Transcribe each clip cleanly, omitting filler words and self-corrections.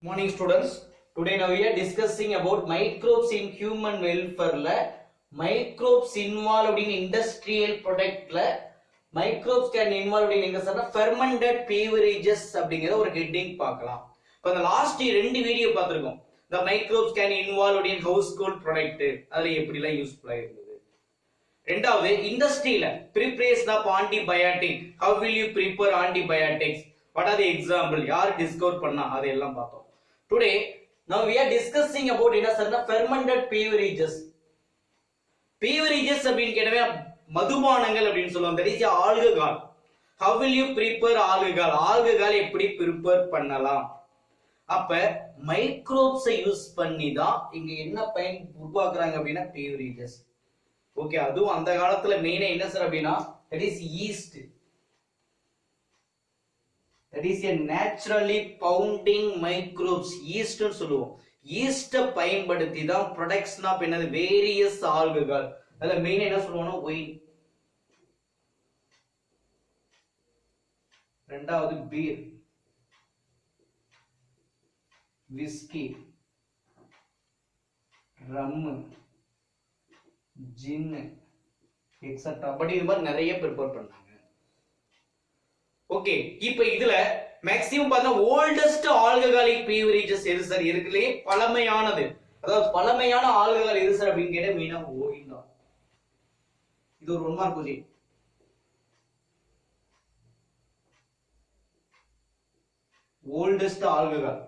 Morning students. Today now we are discussing about microbes in human welfare. Microbes involved in industrial product. Microbes can involved in fermented beverages அப்படிங்கற ஒரு heading பார்க்கலாம். இப்ப இந்த last ரெண்டு video பார்த்திருக்கோம். The microbes can involved in household product. அதுல எப்படி எல்லாம் யூஸ்ஃபுல்லா இருந்தது. இரண்டாவது இண்டஸ்ட்ரியில preparation of antibiotic. How will you prepare antibiotics? What are the example? யார் டிஸ்கவர் பண்ணா அதெல்லாம் பார்த்தோம். Today, now we are discussing about fermented beverages. Beverages அப்படினு கேட்டவே மதுபானங்கள் அப்படினு சொல்லுவாங்க. That is alcohol. How will you prepare alcohol? Alcohol எப்படி prepare பண்ணலாம்? அப்ப மைக்ரோப்ஸ் யூஸ் பண்ணி தான் இங்க என்ன பயன் உருவாக்குறாங்க அப்படினா beverages. ஓகே, அதுவும் அந்த காலத்துல மெயினா என்ன சார் அப்படினா that is yeast. That is a naturally founding microbes. Yeast னு சொல்லுவோம். yeast பயன்படுத்தி தான் production of என்னது various alcohol. அதுல மெயினா என்ன சொல்லுவோம்னா wine. இரண்டாவது beer, whiskey, rum, gin, etc. But இது மாதிரி நிறைய ப்ரிப்பேர் பண்ணாங்க. ஓகே, இப்போ இதுல மேக்ஸிமம் பார்த்தா ஓல்டஸ்ட் ஆல்கஹாலிக் பீவரேஜஸ் எது சார் இருக்குலே பழமையானது, அதாவது பழமையான ஆல்கஹால் எது சார் அப்படின்னு கேட்டா மெயினா ஒயின் தான். இது ஒரு 1 mark question. Oldest alcohol.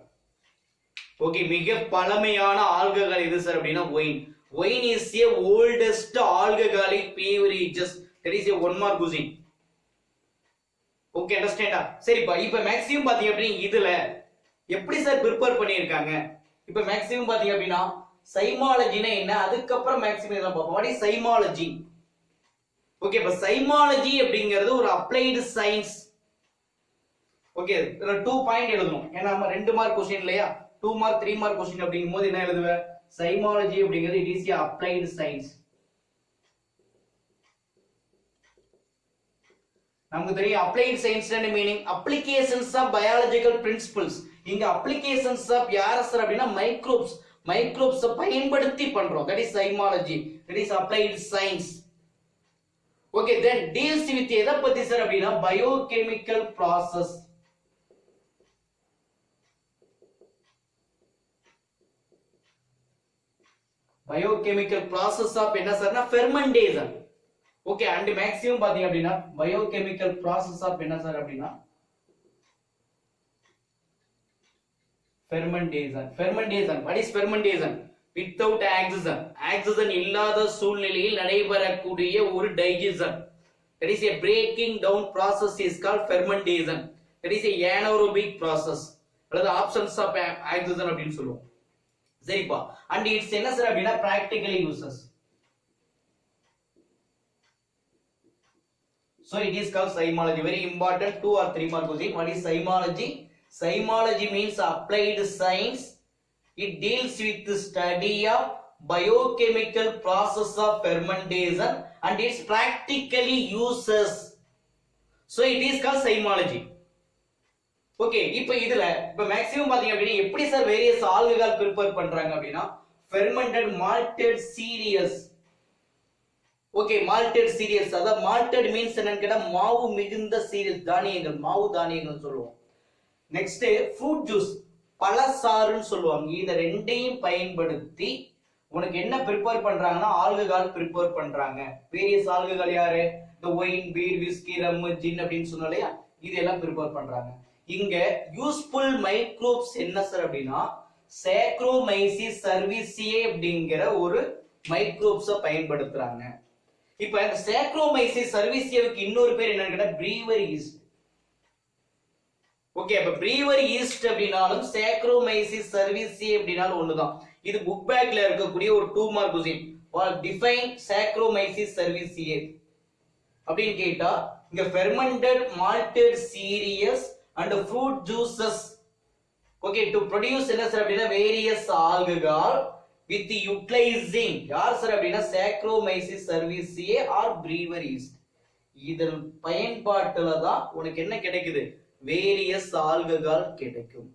Okay, மிக பழமையான ஆல்கஹால் எது சார் அப்படின்னா wine. Wine is a oldest alcoholic beverages. That is a 1 mark question. Okay, அண்டர்ஸ்டாண்டா? சரிப்பா, இப்போ மேக்ஸிமம் பாத்தீங்க அப்படினா இதுல எப்படி சார் ப்ரிப்பேர் பண்ணிருக்காங்க? இப்போ மேக்ஸிமம் பாத்தீங்க அப்படினா சைமாலஜினா என்ன, அதுக்கப்புறம் மேக்ஸிமம் இதெல்லாம் பார்ப்போம். What is zymology? ஓகே, இப்போ சைமாலஜி அப்படிங்கிறது ஒரு அப்ளைடு சயின்ஸ். ஓகே, இதுல 2 பாயிண்ட் எழுதணும். ஏன்னா நம்ம 2 மார்க் क्वेश्चन இல்லையா, 2 மார்க் 3 மார்க் क्वेश्चन அப்படிங்கும்போது என்ன எழுதுவே? சைமாலஜி அப்படிங்கிறது it is a applied science. நமக்கு தெரியும் applied science meaning applications of biological principles. இங்க அப்ளிகேஷன்ஸ் ஆஃப் யார் சார் அப்படின்னா மைக்ரோப்ஸ். மைக்ரோப்ஸ் பயன்படுத்தி பண்றோம். That is zymology. That is applied science. Okay, then deals with எதை பத்தி சார் அப்படின்னா biochemical process. Biochemical process of என்ன சார்னா ஃபெர்மெண்டேஷன். ஓகே, அண்ட் மேக்ஸிமம் பாத்தீங்க அப்படின்னா பயோகெமிக்கல் ப்ராசஸ் ஆஃப் என்ன சார் அப்படின்னா fermentation. Fermentation, what is fermentation? Without oxygen, oxygen இல்லாத சூழ்நிலையில் நடைபெறக்கூடிய ஒரு digestion. That is a breaking down process is called fermentation. that is a anaerobic process அல்லது absence of oxygen அப்படினு சொல்லுவோம். சரிப்பா, and it's என்ன சார் அப்படின்னா practically uses. So it is called cymology. Very important, 2 or 3 mark question. What is cymology? Cymology means applied science. It deals with the study of biochemical process of fermentation and its practically uses. So it is called cymology. Okay, இப்போ இதுல இப்போ maximum பாத்தீங்க அப்படினா எப்படி sir various alcohol prepare பண்றாங்க அப்படினா fermented malted cereals. Okay, malted cereals. அதாவது malted means என்னன்னு கேட்டா மாவு மிகுந்த cereals, தானியங்கள், மாவு தானியங்கள் சொல்லுவோம். நெக்ஸ்ட் ஃப்ரூட் ஜூஸ், பழச்சாறுன்னு சொல்லுவாங்க. இத ரெண்டையும் பயன்படுத்தி உனக்கு என்ன ப்ரிப்பேர் பண்றாங்கன்னா ஆல்கஹால் ப்ரிப்பேர் பண்றாங்க. வேரியஸ் ஆல்கஹால் யாரு? இந்த ஒயின், பீர், விஸ்கி, ரம், ஜின் அப்படின்னு சொன்னோம் இல்லையா, இதெல்லாம் ப்ரிப்பேர் பண்றாங்க. இங்க யூஸ்ஃபுல் மைக்ரோப்ஸ் என்ன சார் அப்படின்னா சாக்ரோமைசிஸ் சர்வீசியே அப்படிங்கிற ஒரு மைக்ரோப்ஸை பயன்படுத்துறாங்க. இப்ப இந்த சாக்ரோமைசிஸ் சர்வீசியாவுக்கு இன்னொரு பேர் என்னன்னு கேட்டா பிரீவரி ஈஸ்ட். ஓகே, அப்ப பிரீவரி ஈஸ்ட் அப்படினாலும் சாக்ரோமைசிஸ் சர்வீசியா அப்படினாலும் ஒண்ணுதான். இது புக் பேக்ல இருக்கக்கூடிய ஒரு 2 மார்க் क्वेश्चन. டிஃபைன் சாக்ரோமைசிஸ் சர்வீசியா அப்படின்னு கேட்டா இங்க fermented malted cereals and fruit juices. Okay, to produce என்ன சார் அப்படினா வேரியஸ் ஆல்கஹால் with utilizing யார் சார் அப்படினா சாக்ரோமைசிஸ் சர்வீசியே ஆர் பிரீவரி ஈஸ்ட். இதன் பயன்பாட்டுல தான் உனக்கு என்ன கிடைக்குது? வேரியஸ் ஆல்கஹால் கிடைக்கும்.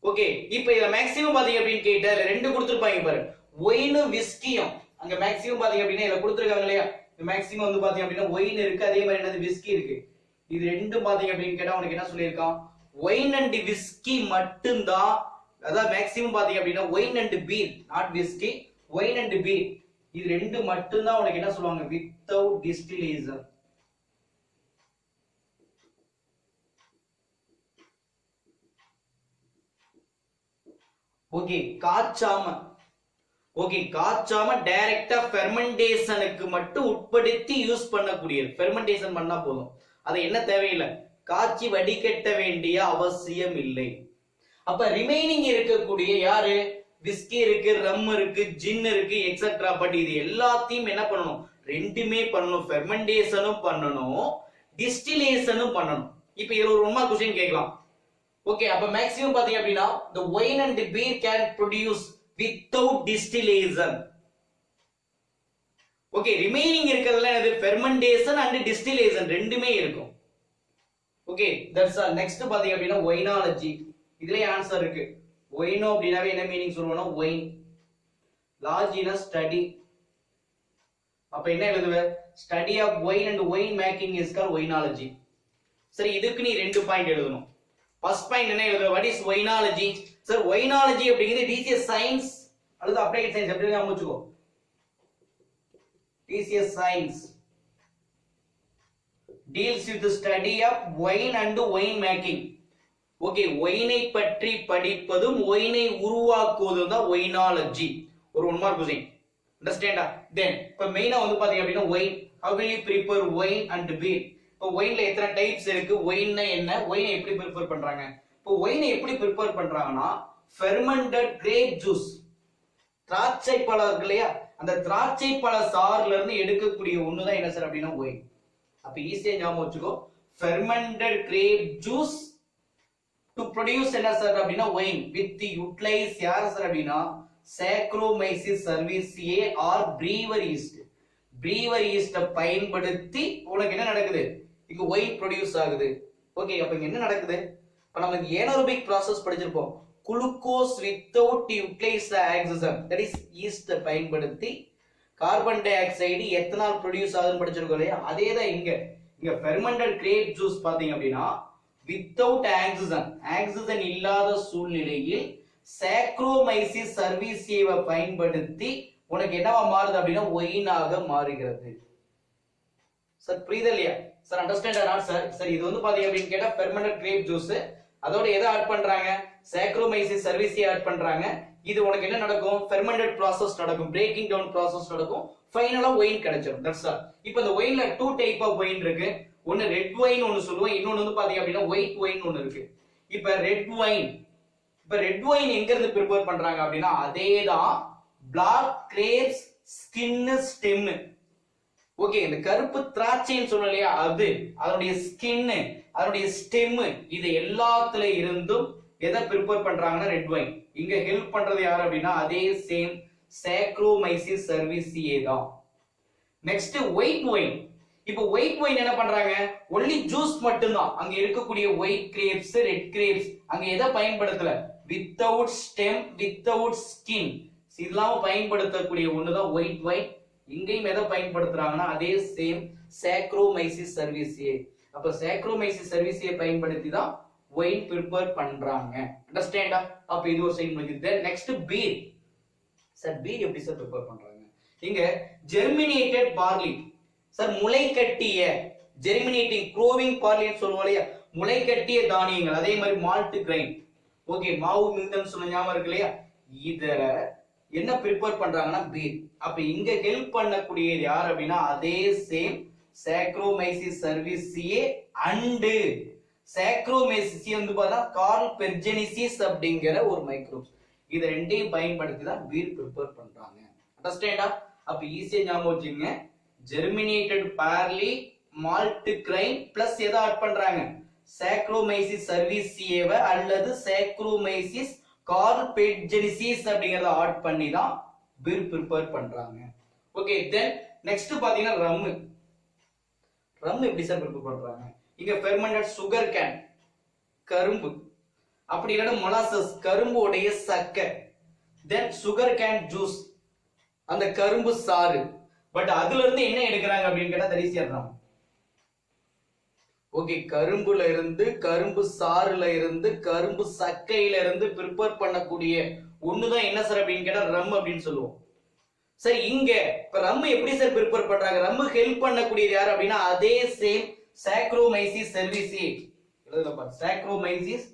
ஓகே, இப்போ இத மேக்ஸிமம் பாத்தீங்க அப்படின்னு கேட்டா ரெண்டு கொடுத்திருப்பாங்க பாரு, ஒயினும் விஸ்கியும். அங்க மேக்ஸிமம் பாத்தீங்க அப்படின்னா இத கொடுத்திருக்காங்க இல்லையா, மேக்ஸிமம் வந்து பாத்தீங்க அப்படின்னா ஒயின் இருக்கு, அதே மாதிரி என்னது விஸ்கி இருக்கு. இது ரெண்டும் பாத்தீங்க அப்படின்னு கேட்டா உனக்கு என்ன சொல்லியிருக்கான், ஒயின் அண்ட் விஸ்கி மட்டும்தான். அதாவது மேக்ஸிமம் பாத்தீங்க அப்படின்னா wine and beer, not whisky, wine and beer, இது ரெண்டு மட்டும்தான் உனக்கு என்ன சொல்லுவாங்க, வித்தவுட் டிஸ்டிலேஷன். ஓகே, காய்ச்சாம டைரக்டா ஃபெர்மெண்டேஷனுக்கு மட்டும் உட்படுத்தி யூஸ் பண்ணக்கூடியது. ஃபெர்மெண்டேஷன் பண்ணா போதும், அது என்ன தேவையில்லை, காய்ச்சி வடிகட்ட வேண்டிய அவசியம் இல்லை. அப்ப ரிமைனிங் இருக்கக்கூடிய யாரு, விஸ்கி இருக்கு, ரம் இருக்கு, ஜின் இருக்கு, எக்ஸெட்ரா. பட் இது எல்லாத்தையும் என்ன பண்ணணும், ரெண்டுமே பண்ணணும், ஃபெர்மெண்டேஷனும் பண்ணணும், டிஸ்டிலேஷனும் பண்ணணும். இப்போ இதுல ஒரு ஒன் क्वेश्चन கேட்கலாம். ஓகே, அப்ப மேக்ஸிமம் பாத்தீங்க அப்படின்னா the wine and the beer can produce without distillation. Okay, remaining இருக்கிறதுல என்னது, ஃபெர்மெண்டேஷன் அண்ட் டிஸ்டிலேஷன் ரெண்டுமே இருக்கும். Okay, that's all. நெக்ஸ்ட் பாத்தீங்க அப்படின்னா ஒயினாலஜி. இதுலயே ஆன்சர் இருக்கு. ஒயினோ அப்படினாவே என்ன மீனிங் சொல்லுவோம்னா ஒயின், லாஜினா ஸ்டடி. அப்ப என்ன எழுதுவ, study of wine and wine making is called oenology. சரி, இதுக்கு நீ ரெண்டு பாயிண்ட் எழுதணும். ஃபர்ஸ்ட் பாயிண்ட் என்ன எழுதுற, what is oenology? Sir, oenology அப்படிங்கிறது டிசிஎஸ் சயின்ஸ் அல்லது அப்ளைட் சயின்ஸ் அப்படி தான் முடிச்சுக்கோ. TCS science deals with the study of wine and wine making. Okay, ஒயினை பற்றி படிப்பதும் ஒயினை உருவாக்குவதும் தான் ஒயினாலஜி. ஒரு ஒன் மார்க் क्वेश्चन, அண்டர்ஸ்டாண்டா? தென் இப்ப மெயினா வந்து பாத்தீங்க அப்படின்னா wine, how will you prepare wine and beer? இப்போ ஒயின்ல எத்தனை டைப்ஸ் இருக்கு, ஒயின்னா என்ன, ஒயினை எப்படி ப்ரிப்பேர் பண்றாங்க? இப்போ ஒயினை எப்படி ப்ரிப்பேர் பண்றாங்கன்னா ஃபெர்மெண்டட் கிரேப் ஜூஸ், திராட்சை பழம் இருக்கு இல்லையா, அந்த திராட்சை பழ சாறுல இருந்து எடுக்கக்கூடிய ஒண்ணுதான் என்ன சார் அப்படின்னா ஒயின். அப்ப ஈஸியா ஞாபகம் வச்சுக்கோ, fermented grape juice to produce என்ன சார் அப்படின்னா ஒயின் வித் யூட்டிலைஸ் யார் சார் அப்படின்னா saccharomyces cerevisiae or brewer yeast. Brewer ஈஸ்ட பயன்படுத்தி உனக்கு என்ன நடக்குது, இங்க ஒயின் ப்ரொடியூஸ் ஆகுது. ஓகே, அப்ப இங்க என்ன நடக்குது, இப்ப நம்ம ஏனரோபிக் process படிச்சிருப்போம். Glucose without utilise oxygen, that is ஈஸ்ட பயன்படுத்தி carbon dioxide ethanol produce ஆகுதுன்னு படிச்சிருக்கோம் இல்லையா, அதே தான் இங்க ஃபெர்மெண்டட் கிரேப் ஜூஸ் பாத்தீங்க அப்படின்னா வித்தவுட் ஆக்சிஜன், ஆக்சிஜன் இல்லாத சூழ்நிலையில் சாக்ரோமைசிஸ் சர்வீசியேவை பயன்படுத்தி உனக்கு என்னவா மாறுது அப்படின்னா ஒயினாக மாறுகிறது. சார் புரியுது இல்லையா sir, understand or not sir? Sir இது வந்து பாத்தீங்க அப்படின்னு கேட்டா ஃபெர்மெண்டட் கிரேப் ஜூஸ், அதோட எதை ஆட் பண்றாங்க, சாக்ரோமைசிஸ் சர்வீசியை ஆட் பண்றாங்க. இது உனக்கு என்ன நடக்கும், ஃபெர்மெண்டட் process நடக்கும், பிரேக்கிங் டவுன் process நடக்கும், ஃபைனலா ஒயின் கிடைச்சிரும். That's all. இப்போ இந்த ஒயின்ல டூ டைப் ஆஃப் ஒயின் இருக்கு. ஒன்னு ரெட் ஒயின் ஒன்னு சொல்லுவோம், இன்னொன்னு வந்து பாத்தீங்க அப்படின்னா ஒயிட் ஒயின் ஒன்னு இருக்கு. இப்போ ரெட் ஒயின் எங்க இருந்து ப்ரிப்பேர் பண்றாங்க அப்படின்னா அதேதான் black grapes skin stem. Okay, இந்த கருப்பு திராட்சைன்னு சொன்னோம் இல்லையா, அதனுடைய ஸ்கின், அதனுடைய ஸ்டெம், இது எல்லாத்துல இருந்தும் எதை ப்ரிப்பேர் பண்றாங்கன்னா ரெட் ஒயின். இங்க ஹெல்ப் பண்றது யாரு அப்படின்னா அதே சேம் சாக்ரோமைசிஸ் சர்வீசியே தான். Next white wine. இப்போ ஒயிட் ஒயின் என்ன பண்றாங்க, ஒன்லி ஜூஸ் மட்டும்தான், அங்க இருக்கக்கூடிய ஒயிட் கிரேப்ஸ், ரெட் கிரேப்ஸ், அங்க எதை பயன்படுத்தல, வித்தவுட் ஸ்டெம், வித்தவுட் ஸ்கின், இதெல்லாம் பயன்படுத்தக்கூடிய ஒண்ணுதான் ஒயிட் ஒயின். இங்கேயும் எதை பயன்படுத்துறாங்கன்னா அதே சேம் சாக்ரோமைசிஸ் சர்வீசியே. அப்ப சாக்ரோமைசிஸ் சர்வீசியை பயன்படுத்தி தான் ஒயின் ப்ரிப்பேர் பண்றாங்க. அண்டர்ஸ்டாண்டா? அப்ப இது ஒரு சைடு முடிஞ்சது. Next beer. சார் பீர் எப்படி சார் ப்ரிப்பேர் பண்றாங்க? இங்க ஜெர்மினேட்டட் பார்லி. சார் முளை கட்டிய, ஜெர்மினேட்டிங் க்ரோவிங் பார்லின்னு சொல்லுவோம் இல்லையா, முளை கட்டிய தானியங்கள், அதே மாதிரி மால்ட் கிரைன். ஓகே, மாவு மிந்தம் சொன்ன ஞாபகம் இருக்கு இல்லையா, இதுல என்ன ப்ரிப்பேர் பண்றாங்கன்னா பீர். அப்ப இங்க ஹெல்ப் பண்ணக்கூடியது யார் அப்படின்னா அதே சேம் சாக்ரோமைசிஸ் சர்வீசியே அண்ட் சாக்ரோமைசிஸ் வந்து பார்த்தா கார்ல் பெர்ஜெனிசிஸ் அப்படிங்கிற ஒரு மைக்ரோப்ஸ். இது ரெண்டையும் பயன்படுத்தி தான் பீர் ப்ரிப்பேர் பண்றாங்க. அண்டர்ஸ்டாண்டா? அப்ப ஈஸியா ஞாபகம் வச்சுங்க, germinated barley, malt grain plus எதை ஆட் பண்றாங்க, சாக்ரோமைசிஸ் சர்வீசியேவ அல்லது சாக்ரோமைசிஸ் கார்பெட்ஜெனிசிஸ் அப்படிங்கறத ஆட் பண்ணி தான் பீர் ப்ரிப்பேர் பண்றாங்க. ஓகே, தென் நெக்ஸ்ட் பாத்தீங்கன்னா ரம் எப்படி சார் ப்ரிப்பேர் பண்றாங்க? இங்க ஃபெர்மெண்டட் சுகர் கேன், கரும்பு, அப்படி இல்லைன்னா மொலாசஸ் கரும்புடைய சக்கை, தென் சுகர் கேன் ஜூஸ் அந்த கரும்பு சாறு. பட் அதுல இருந்து என்ன எடுக்கிறாங்க அப்படின்னு கேட்டா தரிசிடுறாங்க. ஓகே, கரும்புல இருந்து, கரும்பு சாறுல இருந்து, கரும்பு சக்கையில இருந்து ப்ரிப்பேர் பண்ணக்கூடிய ஒண்ணுதான் என்ன சார் அப்படின்னு கேட்டா ரம் அப்படின்னு சொல்லுவோம். சரி, இங்க இப்ப ரம் எப்படி சார் ப்ரிப்பேர் பண்றாங்க? ரம் ஹெல்ப் பண்ணக்கூடியது யாரு அப்படின்னா அதே சேம் சாக்ரோமைசிஸ் செர்விசியே. சாக்ரோமைசிஸ்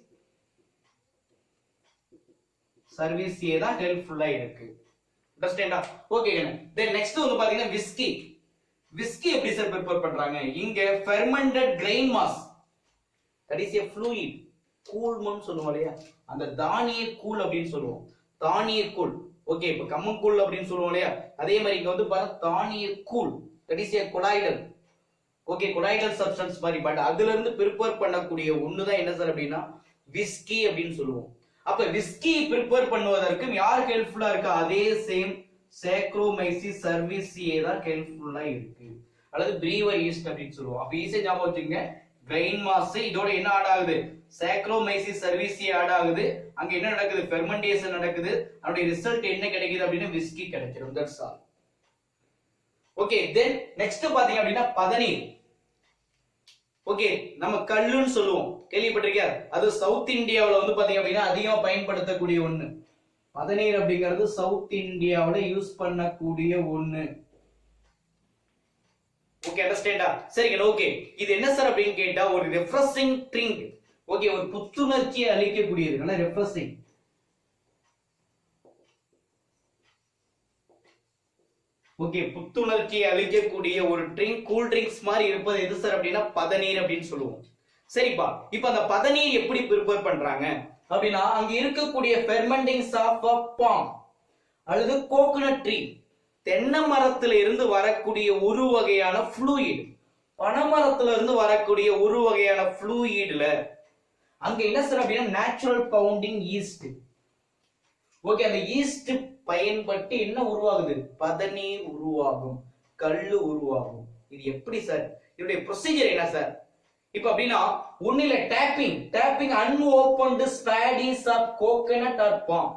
சர்வீசியே தான் ஹெல்ப்ஃபுல்லா இருக்கு. அண்டர்ஸ்டாண்டா? ஓகே. தென் நெக்ஸ்ட் வந்து பாத்தீங்கன்னா விஸ்கி. விஸ்கி எப்படி சார் ப்ரிப்பேர் பண்றாங்க? இங்க fermented grain mass, that is a fluid, கூழ்மம் சொல்லுவோம் இல்லையா, அந்த தானிய கூழ் அப்படின்னு சொல்லுவோம். தானிய கூழ். ஓகே, இப்ப கம்மங்கூழ் அப்படின்னு சொல்லுவோம் இல்லையா, அதே மாதிரி இங்க வந்து பாருங்க தானிய கூழ், that is a colloidal. Okay, colloidal substance மாதிரி. பட் அதுல இருந்து ப்ரிப்பேர் பண்ணக்கூடிய ஒண்ணுதான் என்ன சார் அப்படின்னா விஸ்கி அப்படின்னு சொல்லுவோம். அப்ப விஸ்கி ப்ரிப்பேர் பண்ணுவதற்கு யார் ஹெல்ப்ஃபுல்லா இருக்கா? அதே சேம் சாக்ரோமைசிஸ் சர்வீசியே தான் ஹெல்ப்ஃபுல்லா இருக்கு, அல்லது பிரீவர் ஈஸ்ட் அப்படின்னு சொல்லுவோம். அப்ப ஈஸியா ஞாபகம் வச்சுங்க, கிரெயின் மாஸ் இதோட என்ன ஆட் ஆகுது? சாக்ரோமைசிஸ் சர்வீசியே ஆட் ஆகுது. அங்க என்ன நடக்குது? ஃபெர்மெண்டேஷன் நடக்குது. அதோட ரிசல்ட் என்ன கிடைக்குது அப்படின்னா விஸ்கி கிடைச்சிடும். That's all. Okay, then next பாத்தீங்க அப்படின்னா பதநீர். ஓகே, நம்ம கல்லுன்னு சொல்லுவோம், கேள்விப்பட்டிருக்கியா? அது சவுத் இந்தியாவுல வந்து பாத்தீங்க அப்படின்னா அதிகமா பயன்படுத்தக்கூடிய ஒண்ணு. பதநீர் அப்படிங்கிறது சவுத் இந்தியாவுல யூஸ் பண்ணக்கூடிய ஒண்ணு. ஓகே, அண்டர்ஸ்டாண்டா? சரி, ஓகே. இது என்ன சார் அப்படின்னு கேட்டா ஒரு ரெஃப்ரெஷிங் ட்ரிங்க். ஓகே, ஒரு புத்துணர்ச்சியை அளிக்கக்கூடியது, நல்ல ரெஃப்ரெஷிங். ஓகே, புத்துணர்ச்சியை அளிக்கக்கூடிய ஒரு ட்ரிங்க், கூல் ட்ரிங்க்ஸ் மாதிரி இருப்பது எது சார் அப்படின்னா பதநீர் அப்படின்னு சொல்லுவோம். சரிப்பா, இப்ப அந்த பதநீர் எப்படி ப்ரிப்பேர் பண்றாங்க அப்படின்னா அங்க இருக்கக்கூடிய ஃபெர்மெண்டிங்ஸ் ஆஃப் a palm அல்லது கோகனட் ட்ரீ, தென்னை மரத்துல இருந்து வரக்கூடிய ஒரு வகையான ஃப்ளூயிட், பனைமரத்துல இருந்து வரக்கூடிய ஒரு வகையான ஃப்ளூயிட்ல அங்க என்ன சார் அப்படின்னா நேச்சுரல் பவுண்டிங் ஈஸ்ட். ஓகே, அந்த ஈஸ்ட் பயன்பட்டு என்ன உருவாகுது? பதநீர் உருவாகும், கல்லு உருவாகும். இது எப்படி சார்? இதோட ப்ரொசீஜர் என்ன சார்? இப்ப அப்படின்னா ஒண்ணுல tapping unopened spathes of coconut or palm.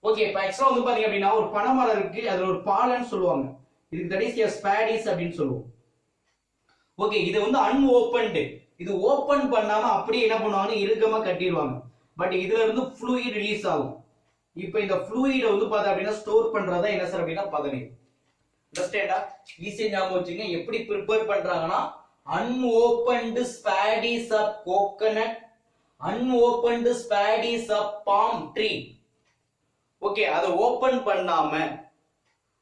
Okay, இப்ப எக்ஸ்ட்ரா வந்து பாத்தீங்க அப்படின்னா ஒரு பனைமரம் இருக்கு, அதுல ஒரு பாலன்னு சொல்லுவாங்க, இதுக்கு தட் இஸ் ஸ்பேடிஸ் அப்படின்னு சொல்லுவோம். ஓகே, இது வந்து அன்ஓபன்டு, இது ஓபன் பண்ணாம அப்படியே என்ன பண்ணுவாங்க? இறுக்கமா கட்டிடுவாங்க. பட் இதுல இருந்து ஃப்ளூயிட் ரிலீஸ் ஆகும். இப்போ இந்த ஃப்ளூயிட வந்து பார்த்தா அப்படின்னா ஸ்டோர் பண்றதா என்ன சார் அப்படின்னா பதநீர். அண்டர்ஸ்டாண்டா? ஈஸியா ஞாபகம் வச்சுங்க. எப்படி ப்ரிப்பேர் பண்றாங்கன்னா unopened spathes of coconut, unopened spathes of palm tree. Okay, அதை ஓபன் பண்ணாம,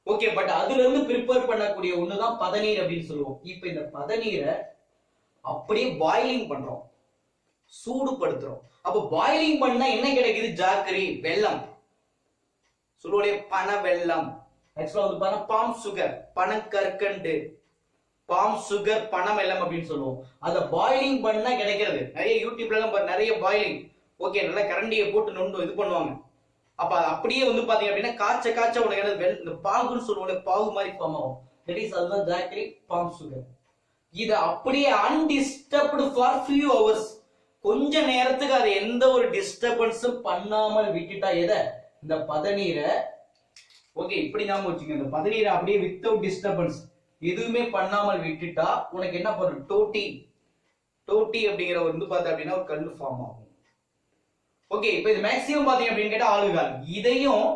ஓகே, பட் அதுல இருந்து ப்ரிப்பேர் பண்ணக்கூடிய ஒண்ணுதான் பதநீர் அப்படின்னு சொல்லுவோம். இப்போ இந்த பதநீரை அப்படியே பாயிலிங் பண்றோம், சூடுபடுத்துறோம். அப்ப பாயிலிங் பண்ணா என்ன கிடைக்குது? ஜாக்கரி, வெல்லம் சொல்லுவோம், பனை வெல்லம். ஆக்சுவலா வந்து பாருங்க பாம் சுகர், பனக்கற்கண்டு, பாம் சுகர், பனை வெல்லம் அப்படின்னு சொல்லுவோம். அத பாயிலிங் பண்ணா கிடைக்கிறது. நிறைய யூடியூப்ல எல்லாம் நிறைய பாயிலிங், ஓகே, நல்லா கரண்டியை போட்டு நொண்டு இது பண்ணுவாங்க. அப்ப அப்படியே வந்து பாத்தீங்க அப்படின்னா காய்ச்ச உனக்கு இந்த பாகுன்னு சொல்லுவோம், பாகு மாதிரி ஃபார்ம் ஆகும். தட் இஸ் அதுதான் ஜாக்கரி, பாம் சுகர். இத அப்படியே அன்டிஸ்டர்ப்டு ஃபார் ஃபியூ ஹவர்ஸ், கொஞ்ச நேரத்துக்கு அதை எந்த ஒரு டிஸ்டர்பன்ஸும் பண்ணாமல் விட்டுட்டா எதை? இந்த பதநீரை. ஓகே, இப்படி நாம வச்சுங்க, இந்த பதநீரை அப்படியே வித்தவுட் டிஸ்டர்பன்ஸ் எதுவுமே பண்ணாமல் விட்டுட்டா உனக்கு என்ன பண்ணும்? டோட்டி அப்படிங்கிற வந்து பார்த்தா அப்படின்னா ஒரு கல்லு ஃபார்ம் ஆகும். ஓகே, இப்போ இது மேக்ஸிமம் பாத்தீங்க அப்படின்னு கேட்டா ஆல்கஹால். இதையும்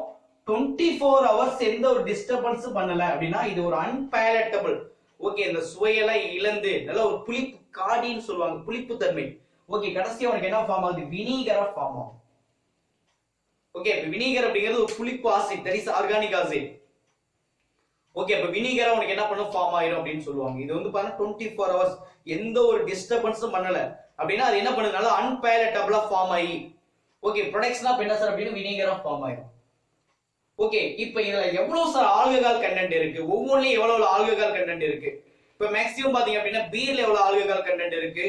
24 ஹவர்ஸ் எந்த ஒரு டிஸ்டர்பன்ஸும் பண்ணல அப்படின்னா இது ஒரு அன்பேலட்டபிள். ஓகே, இந்த சுவையெல்லாம் இழந்து நல்ல ஒரு புளிப்பு, காடின்னு சொல்லுவாங்க, புளிப்பு தன்மை. ஓகே, கடைசியா உனக்கு என்ன ஃபார்ம் ஆகுது? வினிகரா ஃபார்ம் ஆகும். ஓகே, இப்போ வினிகர் அப்படிங்கிறது ஒரு புளிப்பு acid, that is organic acid. Okay, இப்போ வினிகரா உனக்கு என்ன பண்ணும்? ஃபார்ம் ஆயிரும் அப்படின்னு சொல்லுவாங்க. இது வந்து பாருங்க 24 ஹவர்ஸ் எந்த ஒரு டிஸ்டர்பன்ஸும் பண்ணல அப்படின்னா அது என்ன பண்ணுது? நல்லா அன்பேலட்டபிளா ஃபார்ம் ஆகி, ஓகே, ப்ரொடக்ஷனா என்ன சார் அப்படின்னு வினிகரா ஃபார்ம் ஆயிரும். ஓகே, இப்போ இதுல எவ்வளவு சார் ஆல்கஹால் கண்டென்ட் இருக்கு? ஒவ்வொன்றுலயும் எவ்வளவு ஆல்கஹால் கண்டென்ட் இருக்கு? இப்போ மேக்ஸிமம் பாத்தீங்க அப்படின்னா பீர்ல எவ்வளவு ஆல்கஹால் கண்டென்ட் இருக்கு,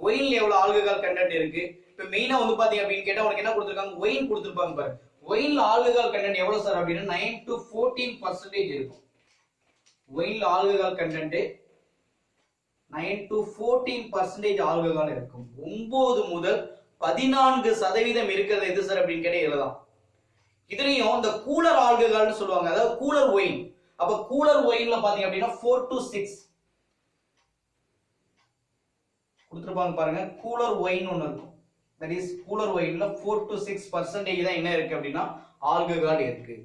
ஒயின்ல எவ்வளவு ஆல்கஹால் கண்டென்ட் இருக்கு. இப்போ மெயினா வந்து பாத்தீங்க அப்படின்னு கேட்டா உனக்கு என்ன கொடுத்திருக்காங்க? ஒயின் கொடுத்திருப்பாங்க பாரு. ஒயின்ல ஆல்கஹால் கண்டென்ட் எவ்வளவு சார் அப்படின்னா 9 to 14% இருக்கும். ஒயின்ல ஆல்கஹால் கண்டென்ட் 9 to 14% ஆல்கஹால் இருக்கும். 9 முதல் 14% இருக்கிறது எது சார் அப்படின்னு கேட்டா இதுலதான். இதுலயும் இந்த கூலர் ஆல்கஹால்னு சொல்லுவாங்க, அதாவது கூலர் ஒயின். அப்ப கூலர் ஒயின்ல பாத்தீங்க அப்படின்னா 4 to 6 கொடுத்துருப்பாங்க பாருங்க. கூலர் ஒயின் ஒன்னு இருக்கும், தட் இஸ் கூலர் ஒயின்ல 4 to 6% தான் என்ன இருக்கு அப்படின்னா ஆல்கஹால் இருக்கு.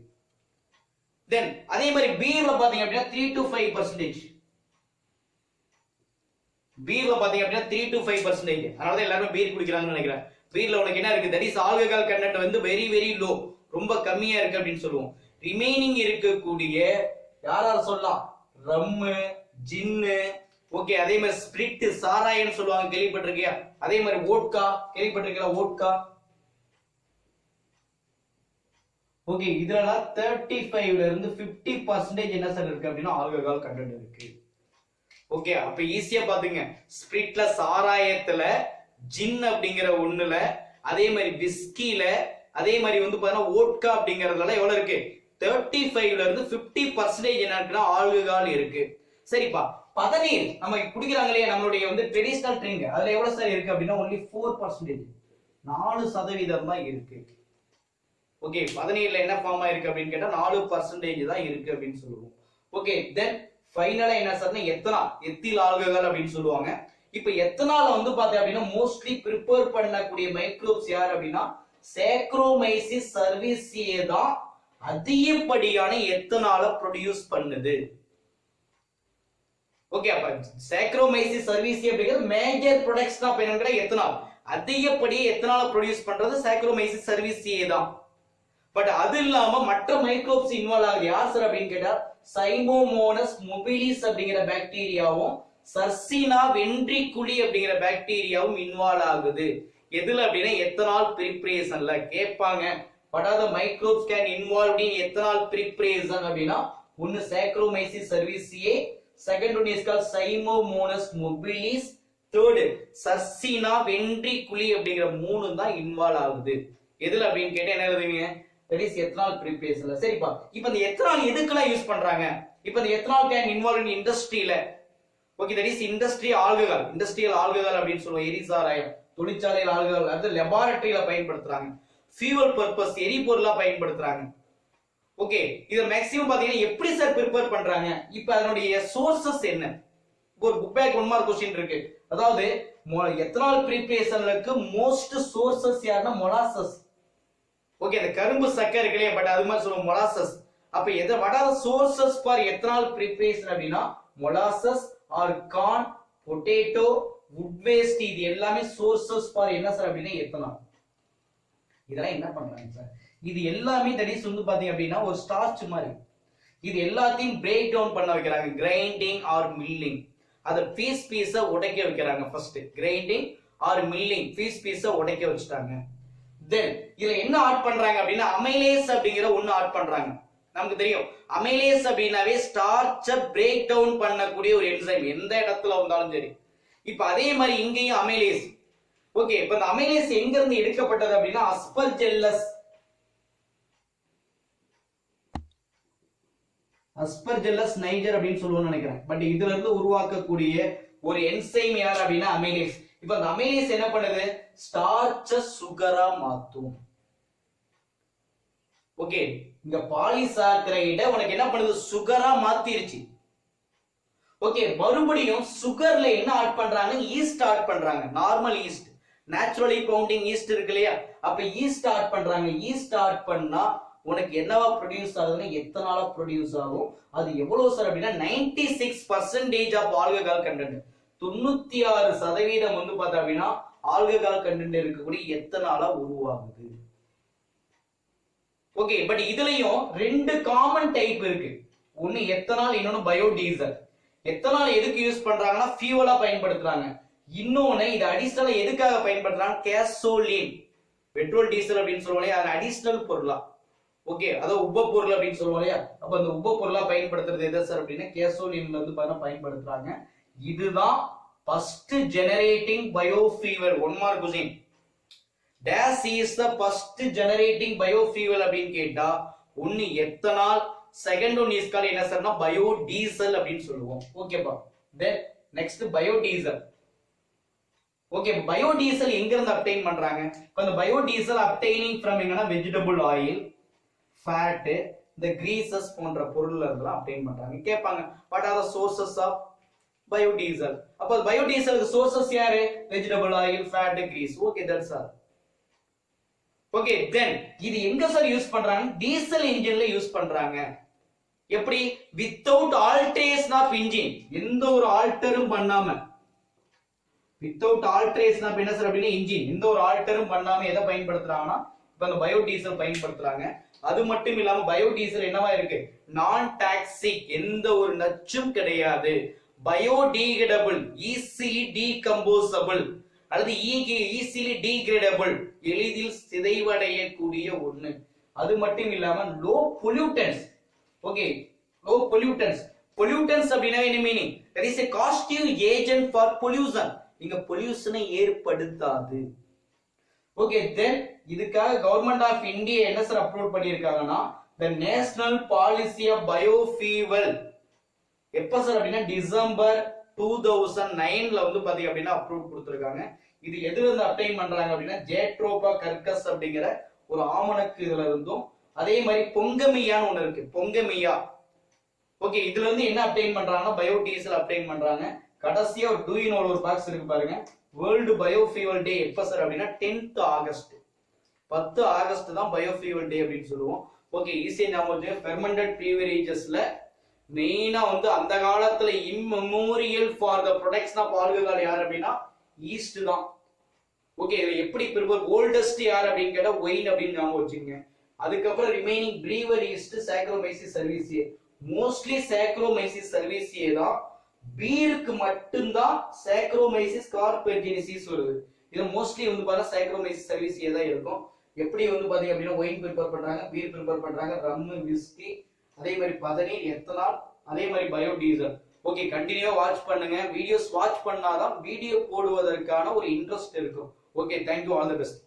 தென் அதே மாதிரி பீர்ல பாத்தீங்க அப்படின்னா 3 to 5%. பீர்ல பாத்தீங்க அப்படின்னா 3 to 5%. அதனால எல்லாரும் பீர் குடிக்கிறாங்கன்னு நினைக்கிறேன். பீர்ல உனக்கு என்ன இருக்கு, தட் இஸ் ஆல்கஹால் கண்டென்ட் வந்து வெரி வெரி லோ, ரொம்ப கம்மியா இருக்கு அப்படின்னு சொல்லுவோம். ரிமைனிங் இருக்கக்கூடிய யாரார் சொல்லலாம், ரம்மு, ஜின்னு, ஓகே, அதே மாதிரி ஸ்பிரிட், சாராயம்னு சொல்லுவாங்க, கேள்விப்பட்டிருக்கியா? அதே மாதிரி வோட்கா, கேள்விப்பட்டிருக்கியா? Vodka, okay. இதுலலாம் 35ல இருந்து 50% என்ன சார் இருக்கு அப்படின்னா ஆல்கஹால் கண்டென்ட் இருக்கு. ஓகே, அப்ப ஈஸியா பாத்துங்க, ஸ்பிரிட்ல, சாராயத்துல, ஜின் அப்படிங்கிற ஒண்ணுல, அதே மாதிரி விஸ்கில, அதே மாதிரி வந்து பாத்தீங்கன்னா வோட்கா அப்படிங்கறதுல எவ்வளவு இருக்கு, 35ல இருந்து 50% என்ன இருக்குன்னா ஆல்கஹால் இருக்கு. சரிப்பா, பதநீர் நம்ம குடிக்கிறாங்களே, நம்மளுடைய வந்து ட்ரெடிஷனல் ட்ரிங்க், அதுல எவ்வளவு சார் இருக்கு அப்படின்னா only 4%, 4% தான் இருக்கு. ஓகே, பதநீர்ல என்ன ஃபார்ம் ஆயிருக்கு அப்படின்னு கேட்டா 4% தான் இருக்கு அப்படின்னு சொல்லுவோம். ஓகே, தென் ஃபைனலா என்ன சார்னா எத்தனால், எத்தில் ஆல்கஹால் அப்படின்னு சொல்லுவாங்க. இப்ப எத்தனால வந்து பாத்தீங்க அப்படின்னா மோஸ்ட்லி ப்ரிப்பேர் பண்ணக்கூடிய மைக்ரோப்ஸ் யார் அப்படின்னா சாக்ரோமைசிஸ் சர்வீசியே தான் அதிகப்படியான எத்தனால ப்ரொடியூஸ் பண்ணுது. ஓகே, அப்ப சாக்ரோமைசிஸ் சர்வீசியே அப்படிங்கிறது மேஜர் ப்ரொடக்ட்ஸ் தான் என்னங்கற எத்தனால், அதிகப்படியே எத்தனால ப்ரொடியூஸ் பண்றது சாக்ரோமைசிஸ் சர்வீசியே தான். பட் அது இல்லாம மற்ற மைக்ரோப்ஸ் இன்வால்வ் ஆகுது யார் சார் அப்படின்னு கேட்டா சைமோமோனஸ் மொபிலிஸ் அப்படிங்கிற பாக்டீரியாவும் சர்சினா வென்ட்ரிகுலி அப்படிங்கிற பாக்டீரியாவும் இன்வால்வ் ஆகுது. எதுல அப்படின்னா எத்தனால் பிரிப்பரேஷன்ல கேட்பாங்க. What are the microbes can involved in ethanol preparation அப்படின்னா ஒன்னு saccharomyces cerevisiae, second one is called zymomonas mobilis, third sarcina ventriculi அப்படிங்கிற மூணு தான் இன்வால்வ் ஆகுது. எதுல அப்படின்னு கேட்டா என்ன எழுதுவீங்க, தட் இஸ் எத்தனால் பிரிப்பரேஷன்ல. சரிப்பா, இப்போ இந்த எத்தனால் எதுக்கெல்லாம் யூஸ் பண்றாங்க? இப்போ இந்த எத்தனால் கேன் இன்வால்வ் இன் இண்டஸ்ட்ரியில. Okay, that is industry alcohol, industrial alcohol அப்படின்னு சொல்லுவோம். எரிசாராயம், தொழிற்சாலையில் ஆல்கஹால், அது லெபார்டரியில பயன்படுத்துறாங்க. ஃபியூவல் பர்பஸ், எரிபொருளா பயன்படுத்துறாங்க. ஓகே, இத மேக்ஸிமம் பாத்தீங்கன்னா எப்படி சார் ப்ரிப்பேர் பண்றாங்க? இப்போ அதனுடைய சோர்சஸ் என்ன? ஒரு புக் பேக் 1 மார்க் क्वेश्चन இருக்கு. அதாவது எத்தனால் பிரிப்பரேஷனுக்கு மோஸ்ட் சோர்சஸ் யாருன்னா மொலாசஸ். ஓகே, அந்த கரும்பு சக்கரை இருக்குல்லையா, பட் அது மாதிரி சொல்லுவோம் மொலாசஸ். அப்ப எதை what are the sources for ethanol preparation அப்படின்னா molasses or corn, potato, wood waste, இது எல்லாமே sources for என்ன சார் அப்படின்னா எத்தனால். இதெல்லாம் என்ன பண்றாங்க சார், இது எல்லாமே தட் இஸ் வந்து பாத்தீங்க அப்படின்னா ஒரு ஸ்டார்ச் மாதிரி. இது எல்லாத்தையும் பிரேக் டவுன் பண்ண வைக்கிறாங்க, கிரைண்டிங் ஆர் மில்லிங். அத பீஸா உடைக்க வைக்கிறாங்க. ஃபர்ஸ்ட் கிரைண்டிங் ஆர் மில்லிங், பீஸா உடைக்க வச்சுட்டாங்க. தென் இதுல என்ன ஆட் பண்றாங்க அப்படின்னா அமைலேஸ் அப்படிங்கிற ஒன்னு ஆட் பண்றாங்க. நமக்கு தெரியும் அமைலேஸ் அப்படின்னாவே ஸ்டார்ச்சை பிரேக் டவுன் பண்ணக்கூடிய ஒரு என்சைம், எந்த இடத்துல வந்தாலும் சரி. இப்ப அதே மாதிரி இங்கேயும் அமைலேஸ். ஓகே, இப்ப இந்த அமைலேஸ் எங்க இருந்து எடுக்கப்பட்டது அப்படின்னா அஸ்பர்ஜெல்லஸ், அஸ்பர்ஜெல்லஸ் நைஜர் அப்படின்னு சொல்லுவோம்னு நினைக்கிறேன். பட் இதுல இருந்து உருவாக்கக்கூடிய ஒரு என்சைம் யார் அப்படின்னா அமைலேஸ். இப்ப அந்த அமைலேஸ் என்ன பண்ணுது, ஸ்டார்ச்ச சுகரா மாத்தும். ஓகே, இங்க பாலிசாக்கரைட உனக்கு என்ன பண்ணுது, சுகரா மாத்திருச்சு. ஓகே, மறுபடியும் சுகர்ல என்ன ஆட் பண்றாங்க, ஈஸ்ட் ஆட் பண்றாங்க. Normal yeast, naturally bounding yeast இருக்கு இல்லையா, அப்ப ஈஸ்ட் ஆட் பண்றாங்க. ஈஸ்ட் ஆட் பண்ணா உனக்கு என்னவா ப்ரொடியூஸ் ஆகுதுன்னா எத்தனால ப்ரொடியூஸ் ஆகும். அது எவ்வளவு சார் அப்படின்னா 96% ஆஃப் ஆல்கஹால் கண்டென்ட், 96% வந்து பார்த்தா அப்படின்னா ஆல்கஹால் கண்டென்ட் இருக்கக்கூடிய எத்தனால உருவாகுது. ஓகே, பட் இதுலயும் ரெண்டு காமன் டைப் இருக்கு. ஒன்னு எத்தனால், இன்னொன்னு பயோடீசல். எத்தனால் எதுக்கு யூஸ் பண்றாங்கன்னா ஃபியூவலா பயன்படுத்துறாங்க. இன்னொன்னு இது அடிஷனலா எதுக்காக பயன்படுத்துறாங்க, கேசோலின், பெட்ரோல் டீசல் அப்படின்னு சொல்லுவாங்க, அது அடிஷனல் பொருளா. ஓகே, அத உப பொருள் அப்படின்னு சொல்லுவோம் இல்லையா, அப்ப அந்த உப பொருளா பயன்படுத்துறது எது சார் அப்படின்னா கேசோலின்ல வந்து பயன்படுத்துறாங்க. இதுதான் first generating biofuel. 1 mark question, dash is the first generating biofuel அப்படின்னு கேட்டா ஒன்னு ethanol, second one is called என்ன சார்னா பயோடீசல் அப்படின்னு சொல்லுவோம். ஓகேப்பா, then next biodiesel. Okay, biodiesel எங்க இருந்து அப்டைன் பண்றாங்க? இப்போ அந்த பயோடீசல் அப்டைனிங் ஃப்ரம் எங்கன்னா வெஜிடபிள் ஆயில், ஃபேட், இந்த கிரீசஸ் போன்ற பொருள்ல இருந்தெல்லாம் அப்டைன் பண்றாங்க. கேட்பாங்க what are the sources of biodiesel? அப்ப பயோடீசலுக்கு சோர்சஸ் யாரு? Vegetable oil, fat, Greece. Okay, that's all. Okay, தென் இது எங்க சார் யூஸ் பண்றாங்க? டீசல் இன்ஜின்ல யூஸ் பண்றாங்க. எப்படி? வித்தவுட் ஆல்டரேஷன் ஆஃப் இன்ஜின், எந்த ஒரு ஆல்டரும் பண்ணாம, வித்தவுட் ஆல்டரேஷன் ஆஃப் என்ன சார் அப்படின்னா இன்ஜின், எந்த ஒரு ஆல்டரும் பண்ணாம எதை பயன்படுத்துறாங்கன்னா இப்ப அந்த பயோடீசல் பயன்படுத்துறாங்க. அது மட்டும் இல்லாம பயோடீசல் என்னவா இருக்கு? நான் டாக்ஸிக், எந்த ஒரு நச்சும் கிடையாது. பயோடிகிரேடபிள், ஈஸிலி டீகம்போசபிள் அல்லது ஈஸிலி டீகிரேடபிள், எளிதில் சிதைவடையக்கூடிய ஒண்ணு. அது மட்டும் இல்லாம low pollutants. Okay, low pollutants. Pollutants அப்படின்னா என்ன meaning? That is a causative agent for pollution. இங்க பொல்யூஷனை ஏற்படுத்தாது. ஓகே, தென் இதுக்காக கவர்மெண்ட் ஆஃப் இந்தியா என்ன சார் அப்ரூவ் பண்ணியிருக்காங்கன்னா the national policy of biofuel. எப்ப சார் அப்படின்னா டிசம்பர் 2009ல வந்து பாத்தீங்க அப்படின்னா அப்ரூவ் கொடுத்திருக்காங்க. இது எதுல இருந்து அப்டைன் பண்றாங்க அப்படின்னா ஜேட்ரோபா கர்கஸ் அப்படிங்கிற ஒரு ஆமணக்கு இதுல இருந்தும், அதே மாதிரி பொங்கமியான்னு ஒண்ணு இருக்கு, பொங்கமியா. ஓகே, இதுல இருந்து என்ன அப்டைன் பண்றாங்கன்னா பயோடீசல் அப்டைன் பண்றாங்க. கடைசியா ஒரு டூயின் ஒரு பாக்ஸ் இருக்கு பாருங்க. வேர்ல்டு பயோஃபியூவல் டே எப்ப சார் அப்படின்னா 10th ஆகஸ்ட். 10 ஆகஸ்ட் தான் பயோஃபியூவல் டே அப்படின்னு சொல்லுவோம். ஓகே, ஈஸியா ஞாபகம். ஃபெர்மெண்டட் பீவரேஜஸ்ல மெயினா வந்து அந்த காலத்துல immemorial for the production of alcohol யார் அப்படின்னா ஈஸ்ட் தான். ஓகே, இதுல எப்படி ப்ரிப்பேர் ஓல்டஸ்ட் யார் அப்படின்னு கேட்டா ஒயின் அப்படின்னு ஞாபகம் வச்சுங்க. அதுக்கப்புறம் remaining brewer yeast saccharomyces cerevisiae. Mostly saccharomyces cerevisiae தான். பீருக்கு மட்டும்தான் சாக்ரோமைசிஸ் கார்பெர்ஜினிசிஸ் வருது. இது மோஸ்ட்லி வந்து பாத்தா சாக்ரோமைசிஸ் சர்வீசியே தான் இருக்கும். எப்படி வந்து பாத்தீங்க அப்படின்னா ஒயின் ப்ரிப்பேர் பண்றாங்க, பீர் ப்ரிப்பேர் பண்றாங்க, ரம், விஸ்கி, அதே மாதிரி பதநீர், எத்தனால், அதே மாதிரி பயோடீசல். ஓகே, கண்டினியூவா வாட்ச் பண்ணுங்க. வீடியோஸ் வாட்ச் பண்ணாதான் வீடியோ போடுவதற்கான ஒரு இன்ட்ரெஸ்ட் இருக்கும். Okay, thank you, all the best.